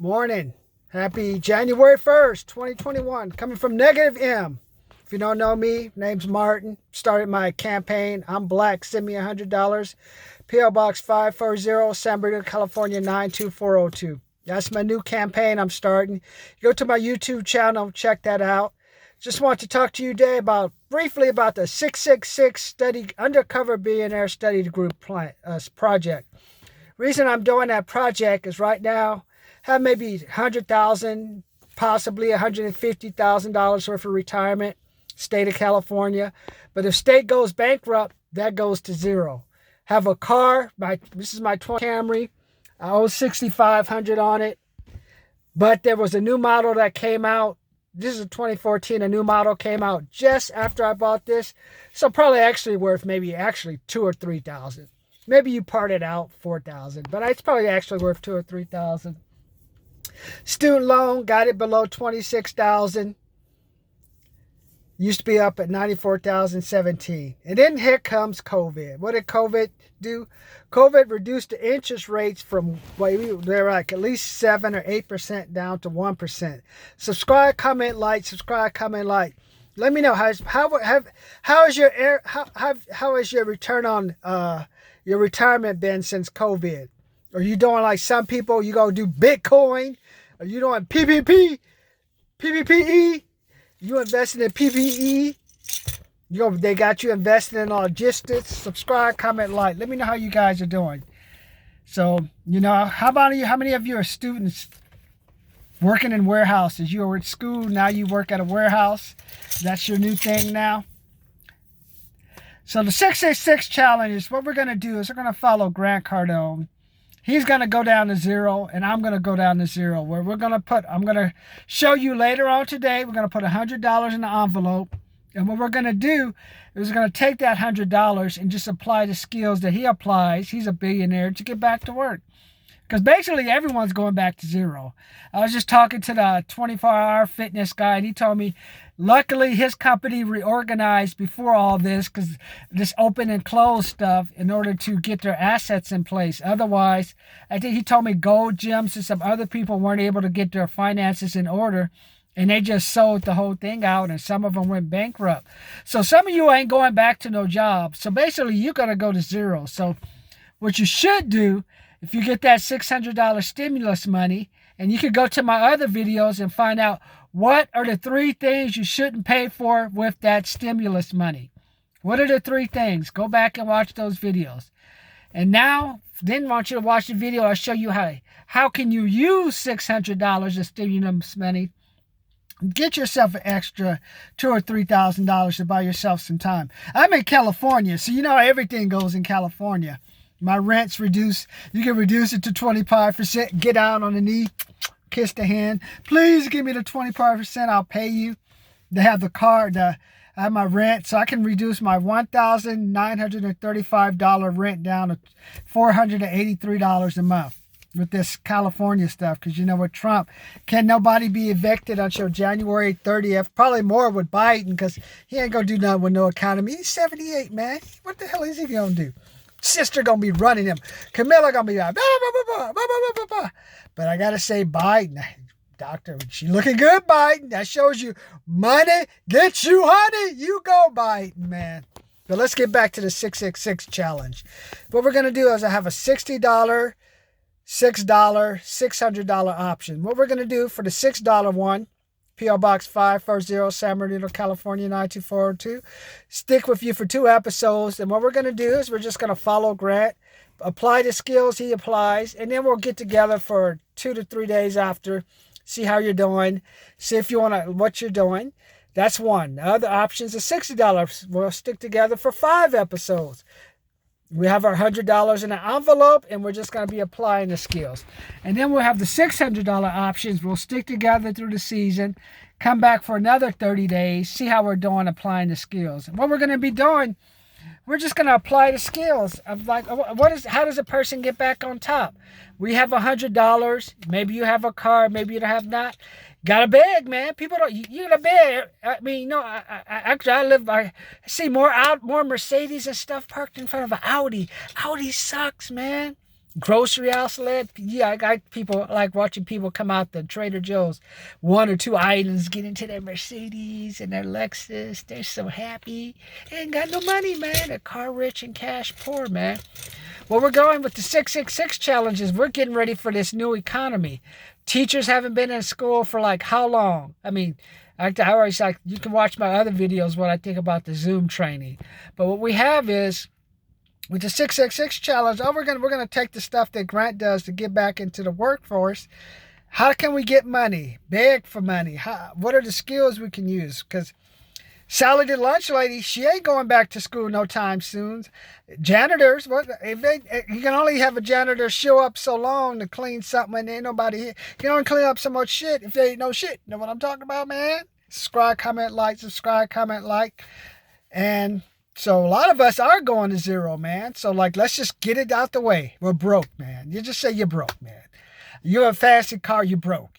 Morning. Happy January 1st, 2021. Coming from Negative M. If you don't know me, name's Martin. Started my campaign. I'm black. Send me $100. P.O. Box 540, San Bernardino, California 92402. That's my new campaign I'm starting. Go to my YouTube channel. Check that out. Just want to talk to you today briefly about the 666 study Undercover Billionaire Study Group project. Reason I'm doing that project is right now have maybe $100,000, possibly $150,000 worth of retirement, state of California. But if state goes bankrupt, that goes to zero. Have a car. This is my 20 Camry. I owe $6,500 on it. But there was a new model that came out. This is a 2014. A new model came out just after I bought this. So probably actually worth maybe $2,000 or $3,000. Maybe you part it out $4,000, but it's probably actually worth $2,000 or $3,000. Student loan, got it below $26,000. Used to be up at $94,017. And then here comes COVID. What did COVID do? COVID reduced the interest rates from, they're like at least 7 or 8% down to 1%. Subscribe, comment, like. Subscribe, comment, like. Let me know how is your return on your retirement been since COVID? Are you doing like some people? You go do Bitcoin? Are you doing PPP? PPPE? You investing in PPE? They got you investing in logistics. Subscribe, comment, like. Let me know how you guys are doing. So, how many of you are students working in warehouses? You were at school, now you work at a warehouse. That's your new thing now. So the 666 challenge is what we're going to do is we're going to follow Grant Cardone. He's going to go down to zero, and I'm going to go down to zero. Where I'm going to show you later on today, we're going to put $100 in the envelope. And what we're going to do is we're going to take that $100 and just apply the skills that he applies. He's a billionaire to get back to work. Because basically everyone's going back to zero. I was just talking to the 24-hour fitness guy, and he told me, luckily his company reorganized before all this, because this open and close stuff, in order to get their assets in place. Otherwise, I think he told me Gold Gyms and some other people weren't able to get their finances in order, and they just sold the whole thing out, and some of them went bankrupt. So some of you ain't going back to no job. So basically, you're going to go to zero. So what you should do, if you get that $600 stimulus money, and you could go to my other videos and find out what are the 3 things you shouldn't pay for with that stimulus money. What are the 3 things? Go back and watch those videos. And now, didn't want you to watch the video. I'll show you how can you use $600 of stimulus money. Get yourself an extra $2,000 or $3,000 to buy yourself some time. I'm in California, so everything goes in California. My rent's reduced. You can reduce it to 25%. Get down on the knee. Kiss the hand. Please give me the 25%. I'll pay you. They have the card. I have my rent. So I can reduce my $1,935 rent down to $483 a month with this California stuff. Because with Trump, can nobody be evicted until January 30th? Probably more with Biden, because he ain't going to do nothing with no economy. He's 78, man. What the hell is he going to do? Sister gonna be running him. Camilla gonna be like, blah, blah, blah, blah, blah, blah, blah, blah. But I gotta say, Biden, doctor, she looking good, Biden. That shows you money gets you honey. You go, Biden, man. But let's get back to the 666 challenge. What we're gonna do is I have a $60, $6, $600 option. What we're gonna do for the $6 one, P.O. Box 540, San Bernardino, California 92402. Stick with you for 2 episodes. And what we're going to do is we're just going to follow Grant, apply the skills he applies, and then we'll get together for 2 to 3 days after, see how you're doing, see if you want what you're doing. That's one. The other option is $60. We'll stick together for 5 episodes. We have our $100 in an envelope, and we're just going to be applying the skills. And then we'll have the $600 options. We'll stick together through the season, come back for another 30 days, see how we're doing applying the skills. And what we're going to be doing, we're just going to apply the skills of how does a person get back on top? We have $100. Maybe you have a car, maybe you don't have not. Got a bag, man. People don't. You got a bag. I mean, I see more Mercedes and stuff parked in front of an Audi. Audi sucks, man. Grocery outlet. Yeah, I got people like watching people come out the Trader Joe's, one or two items, get into their Mercedes and their Lexus. They're so happy. They ain't got no money, man. They're car rich and cash poor, man. Well, we're going with the 666 challenges. We're getting ready for this new economy. Teachers haven't been in school for like how long? I mean, I always like, you can watch my other videos what I think about the Zoom training. But what we have is with the 666 challenge, we're gonna take the stuff that Grant does to get back into the workforce. How can we get money? Beg for money. What are the skills we can use? Because Sally the lunch lady, she ain't going back to school no time soon. Janitors, you can only have a janitor show up so long to clean something and ain't nobody here. You can only clean up so much shit if there ain't no shit. You know what I'm talking about, man? Subscribe, comment, like. And so a lot of us are going to zero, man. So like, let's just get it out the way. We're broke, man. You just say you're broke, man. You have a fancy car, you're broke.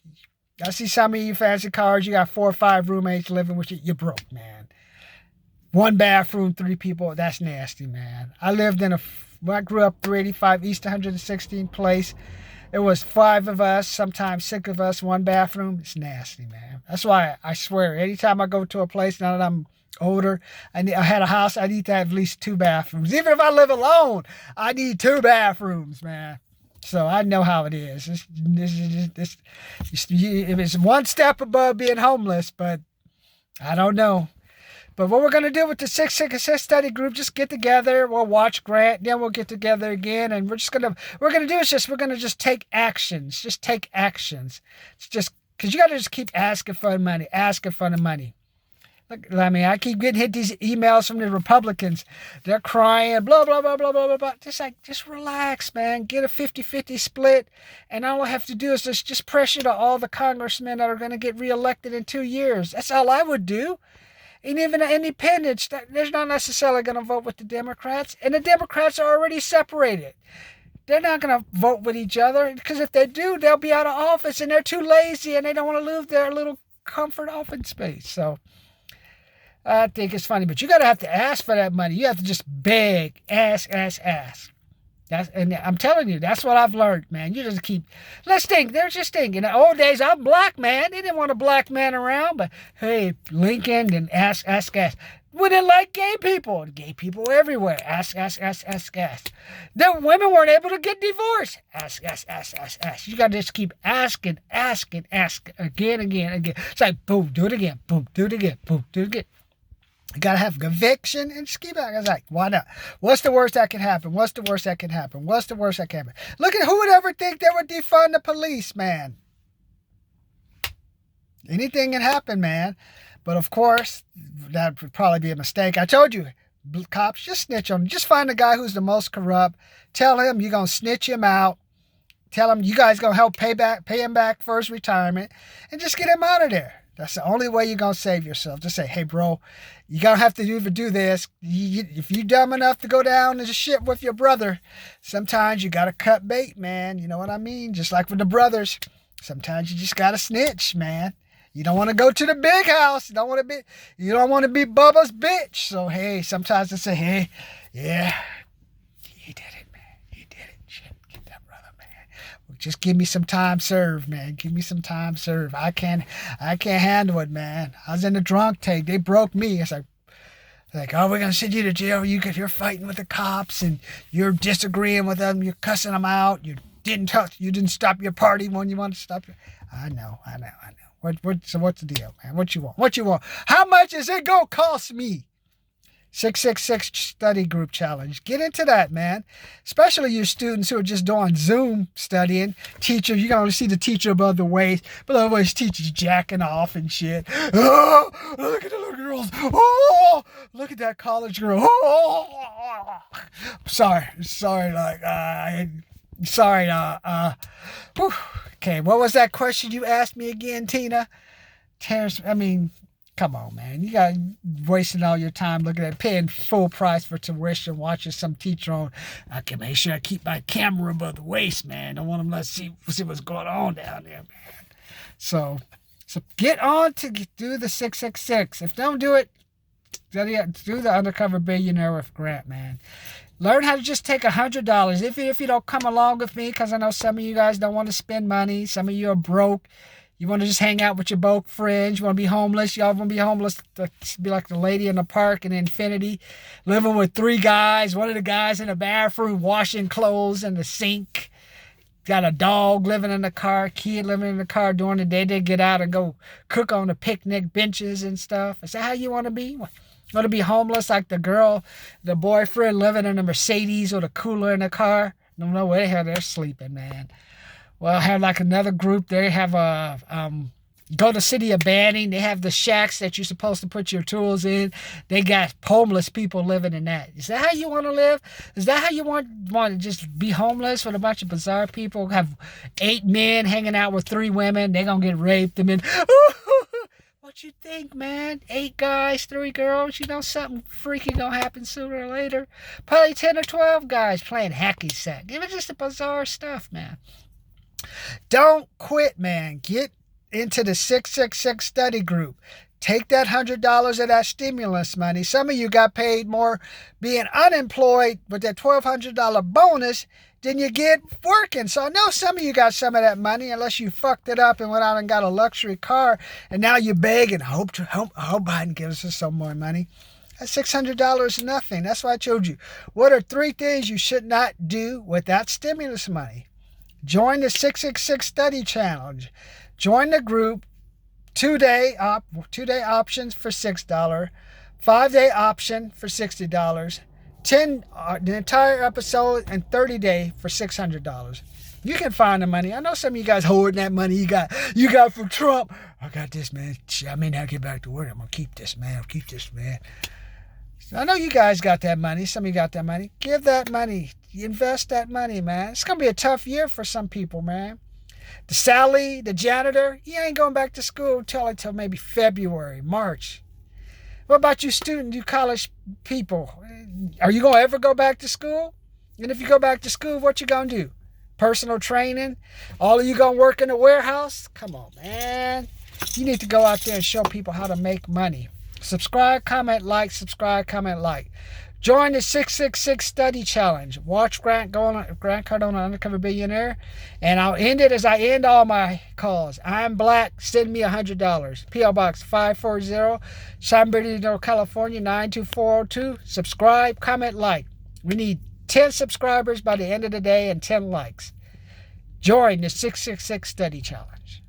I see some of you fancy cars, you got 4 or 5 roommates living with you, you're broke, man. 1 bathroom, 3 people, that's nasty, man. I lived when I grew up 385 East 116 place. It was 5 of us, sometimes 6 of us, 1 bathroom. It's nasty, man. That's why I swear, anytime I go to a place, now that I'm older, I had a house, I need to have at least 2 bathrooms. Even if I live alone, I need 2 bathrooms, man. So I know how it is. It's one step above being homeless, but I don't know. But what we're going to do with the 666 study group, just get together, we'll watch Grant, then we'll get together again, and we're going to just take actions. Just take actions. It's just, because you got to just keep asking for the money. Look, I mean, I keep hit these emails from the Republicans. They're crying, blah, blah, blah, blah, blah, blah, blah. Just relax, man. Get a 50-50 split, and all I have to do is just pressure to all the congressmen that are going to get reelected in 2 years. That's all I would do. And even the independents, they're not necessarily going to vote with the Democrats. And the Democrats are already separated. They're not going to vote with each other, because if they do, they'll be out of office, and they're too lazy, and they don't want to lose their little comfort office space. So I think it's funny, but you got to have to ask for that money. You have to just beg, ask. And I'm telling you, that's what I've learned, man. You just let's think. They're just thinking. In the old days, I'm black, man. They didn't want a black man around, but hey, Lincoln, and ask. We didn't like gay people. Gay people everywhere. Ask. The women weren't able to get divorced. Ask. You got to just keep asking. Again. It's like, boom, do it again. Boom, do it again. Boom, do it again. You got to have conviction and just keep back. I was like, why not? What's the worst that can happen? Look at who would ever think they would defund the police, man. Anything can happen, man. But of course, that would probably be a mistake. I told you, cops, just snitch on him. Just find the guy who's the most corrupt. Tell him you're going to snitch him out. Tell him you guys going to help pay him back for his retirement. And just get him out of there. That's the only way you're going to save yourself. Just say, hey, bro, you going to have to do this. If you're dumb enough to go down and shit with your brother, sometimes you got to cut bait, man. You know what I mean? Just like with the brothers. Sometimes you just got to snitch, man. You don't want to go to the big house. You don't want to be Bubba's bitch. So, hey, sometimes they say, hey, yeah, he did it, man. He did it. Shit, get that brother, man. Just give me some time served, man. Give me some time served. I can't handle it, man. I was in the drunk tank. They broke me. It's like, oh, we're going to send you to jail. You're fighting with the cops and you're disagreeing with them. You're cussing them out. You didn't stop your party when you wanted to stop your... I know. So what's the deal, man? What you want? How much is it going to cost me? 666 study group challenge. Get into that, man. Especially you students who are just doing Zoom studying. Teacher, you can only see the teacher above the waist. Below the waist, teacher's jacking off and shit. Oh, look at the little girls. Oh, look at that college girl. Oh, sorry. Whew. Okay, what was that question you asked me again, Tina? Terrence, I mean, come on, man. You got wasting all your time looking at paying full price for tuition, watching some teacher on. I can make sure I keep my camera above the waist, man. Don't want them to see what's going on down there, man. So get on to do the 666. If don't do it, do the Undercover Billionaire with Grant, man. Learn how to just take $100. If you don't come along with me, because I know some of you guys don't want to spend money. Some of you are broke. You want to just hang out with your broke friends. You want to be homeless. Y'all want to be homeless. Be like the lady in the park in Infinity, living with 3 guys. One of the guys in the bathroom washing clothes in the sink. Got a dog living in the car, kid living in the car during the day. They get out and go cook on the picnic benches and stuff. Is that how you want to be? Want to be homeless like the girl, the boyfriend living in a Mercedes with a cooler in the car? Don't know where the hell they're sleeping, man. Well, I have like another group. They have a go to city abandoning. They have the shacks that you're supposed to put your tools in. They got homeless people living in that. Is that how you want to live? Is that how you want to just be homeless with a bunch of bizarre people? Have 8 men hanging out with 3 women. They're gonna get raped. And then, what you think, man? 8 guys, 3 girls. You know something freaky gonna happen sooner or later. Probably 10 or 12 guys playing hacky sack. It was just a bizarre stuff, man. Don't quit, man. Get into the 666 study group. Take that $100 of that stimulus money. Some of you got paid more being unemployed with that $1,200 bonus than you get working. So I know some of you got some of that money, unless you fucked it up and went out and got a luxury car, and now you're begging, I hope Biden gives us some more money. That $600 is nothing. That's why I told you. What are 3 things you should not do with that stimulus money? Join the 666 Study Challenge. Join the group. 2-day options for $6. 5-day option for $60. The entire episode and 30-day for $600. You can find the money. I know some of you guys hoarding that money you got from Trump. I got this, man. I may not get back to work. I'm gonna keep this, man. I'll keep this, man. I know you guys got that money. Some of you got that money. Give that money. Invest that money, man. It's going to be a tough year for some people, man. The Sally, the janitor, he ain't going back to school until maybe February, March. What about you student, you college people? Are you going to ever go back to school? And if you go back to school, what you going to do? Personal training? All of you going to work in a warehouse? Come on, man. You need to go out there and show people how to make money. Subscribe, comment, like. Subscribe, comment, like. Join the 666 Study Challenge. Watch Grant Cardone, Undercover Billionaire. And I'll end it as I end all my calls. I'm black. Send me $100. P.O. Box 540, San Bernardino, California, 92402. Subscribe, comment, like. We need 10 subscribers by the end of the day and 10 likes. Join the 666 Study Challenge.